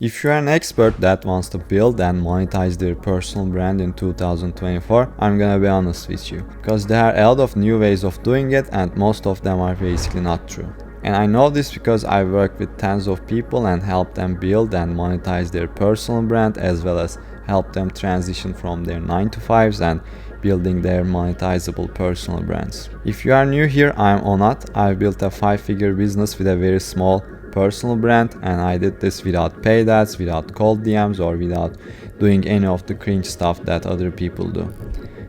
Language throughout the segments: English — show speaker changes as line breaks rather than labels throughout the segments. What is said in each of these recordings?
If you're an expert that wants to build and monetize their personal brand in 2024, I'm gonna be honest with you, because there are a lot of new ways of doing it and most of them are basically not true. And I know this because I work with tons of people and help them build and monetize their personal brand, as well as help them transition from their 9 to 5s and building their monetizable personal brands. If you are new here, I'm Onat. I've built a 5-figure business with a very small personal brand, and I did this without paid ads, without cold DMs, or without doing any of the cringe stuff that other people do.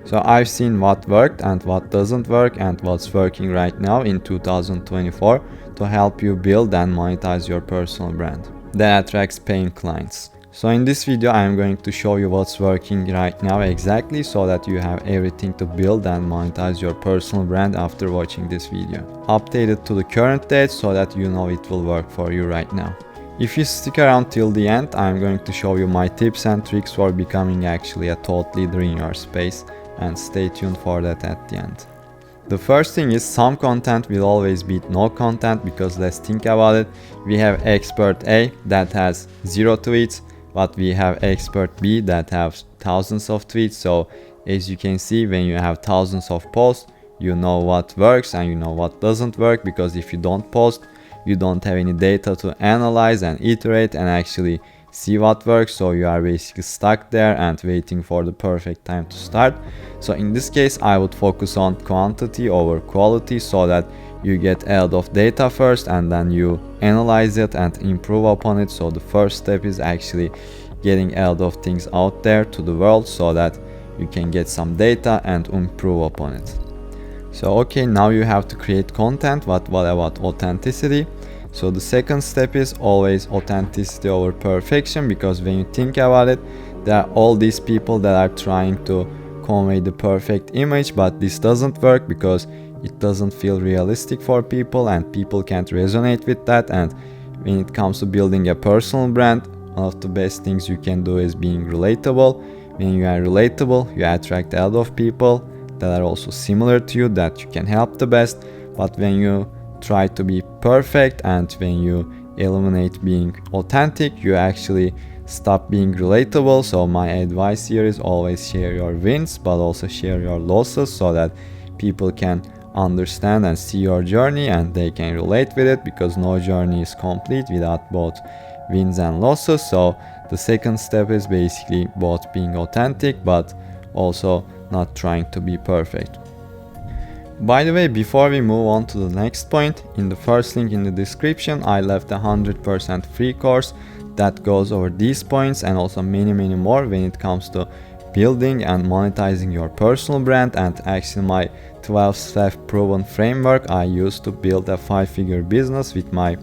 So I've seen what worked and what doesn't work and what's working right now in 2024 to help you build and monetize your personal brand that attracts paying clients. So in this video I am going to show you what's working right now exactly, so that you have everything to build and monetize your personal brand after watching this video. Update it to the current date so that you know it will work for you right now. If you stick around till the end, I am going to show you my tips and tricks for becoming actually a thought leader in your space, and stay tuned for that at the end. The first thing is, some content will always beat no content, because let's think about it. We have expert A that has 0 tweets, but we have expert B that have thousands of tweets. So as you can see, when you have thousands of posts, you know what works and you know what doesn't work, because if you don't post, you don't have any data to analyze and iterate and actually see what works. So you are basically stuck there and waiting for the perfect time to start. So in this case, I would focus on quantity over quality, so that you get a lot of data first and then you analyze it and improve upon it. So the first step is actually getting a lot of things out there to the world, so that you can get some data and improve upon it. So okay, now you have to create content, but what about authenticity? So the second step is always authenticity over perfection, because when you think about it, there are all these people that are trying to convey the perfect image, but this doesn't work because it doesn't feel realistic for people and people can't resonate with that. And when it comes to building a personal brand, one of the best things you can do is being relatable. When you are relatable, you attract a lot of people that are also similar to you, that you can help the best. But when you try to be perfect and when you eliminate being authentic, you actually stop being relatable. So my advice here is always share your wins, but also share your losses, so that people can understand and see your journey and they can relate with it, because no journey is complete without both wins and losses. So the second step is basically both being authentic but also not trying to be perfect. By the way, before we move on to the next point, in the first link in the description I left a 100% free course that goes over these points and also many more when it comes to building and monetizing your personal brand, and actually my 12-step proven framework I used to build a 5-figure business with my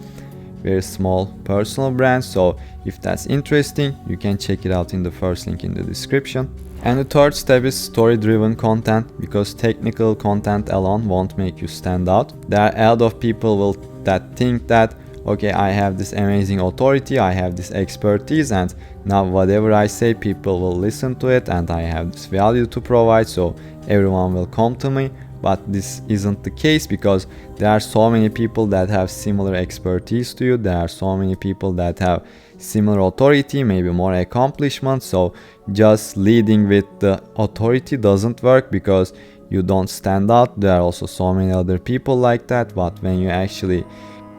very small personal brand. So if that's interesting, you can check it out in the first link in the description. And the third step is story-driven content, because technical content alone won't make you stand out. There are a lot of people that think that, okay, I have this amazing authority, I have this expertise, and now whatever I say, people will listen to it, and I have this value to provide, so everyone will come to me. But this isn't the case, because there are so many people that have similar expertise to you. There are so many people that have similar authority, maybe more accomplishments. So just leading with the authority doesn't work, because you don't stand out. There are also so many other people like that. But when you actually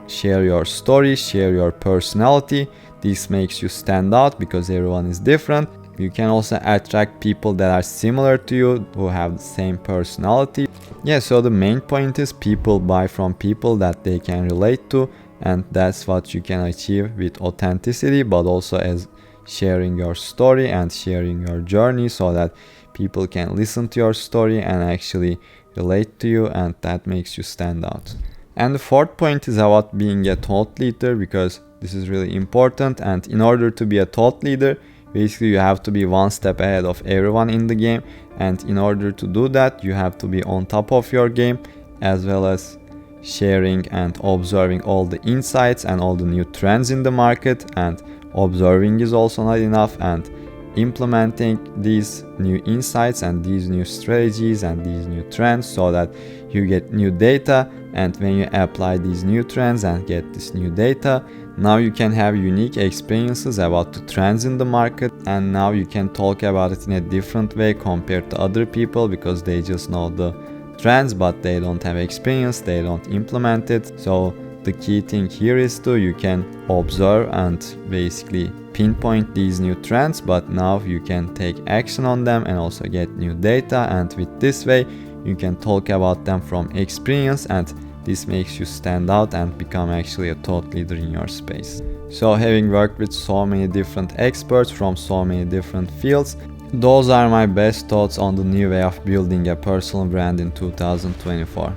share your story, share your personality, this makes you stand out, because everyone is different. You can also attract people that are similar to you, who have the same personality. Yeah, so the main point is people buy from people that they can relate to, and that's what you can achieve with authenticity, but also as sharing your story and sharing your journey, so that people can listen to your story and actually relate to you, and that makes you stand out. And the fourth point is about being a thought leader, because this is really important. And in order to be a thought leader, basically you have to be one step ahead of everyone in the game, and in order to do that, you have to be on top of your game, as well as sharing and observing all the insights and all the new trends in the market. And observing is also not enough, and implementing these new insights and these new strategies and these new trends, so that you get new data. And when you apply these new trends and get this new data, Now you can have unique experiences about the trends in the market, and now you can talk about it in a different way compared to other people because they just know the trends but they don't have experience, they don't implement it. So the key thing here is you can observe and basically pinpoint these new trends, but now you can take action on them and also get new data, and with this way you can talk about them from experience, and this makes you stand out and become actually a thought leader in your space. So having worked with so many different experts from so many different fields, those are my best thoughts on the new way of building a personal brand in 2024.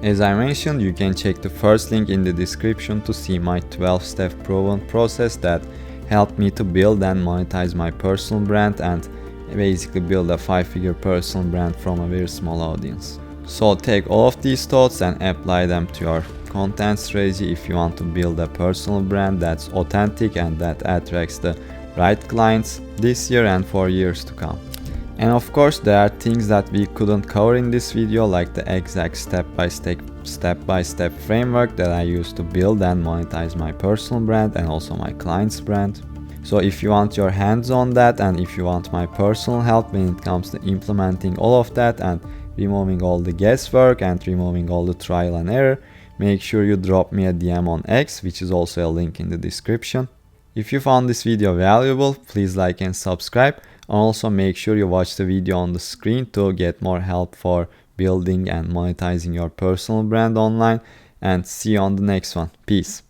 As I mentioned, you can check the first link in the description to see my 12-step proven process that helped me to build and monetize my personal brand and basically build a 5-figure personal brand from a very small audience. So take all of these thoughts and apply them to your content strategy if you want to build a personal brand that's authentic and that attracts the right clients this year and for years to come. And of course, there are things that we couldn't cover in this video, like the exact step-by-step framework that I use to build and monetize my personal brand and also my client's brand. So if you want your hands on that, and if you want my personal help when it comes to implementing all of that and removing all the guesswork and removing all the trial and error, make sure you drop me a DM on X, which is also a link in the description. If you found this video valuable, please like and subscribe, and also make sure you watch the video on the screen to get more help for building and monetizing your personal brand online, and see you on the next one. Peace.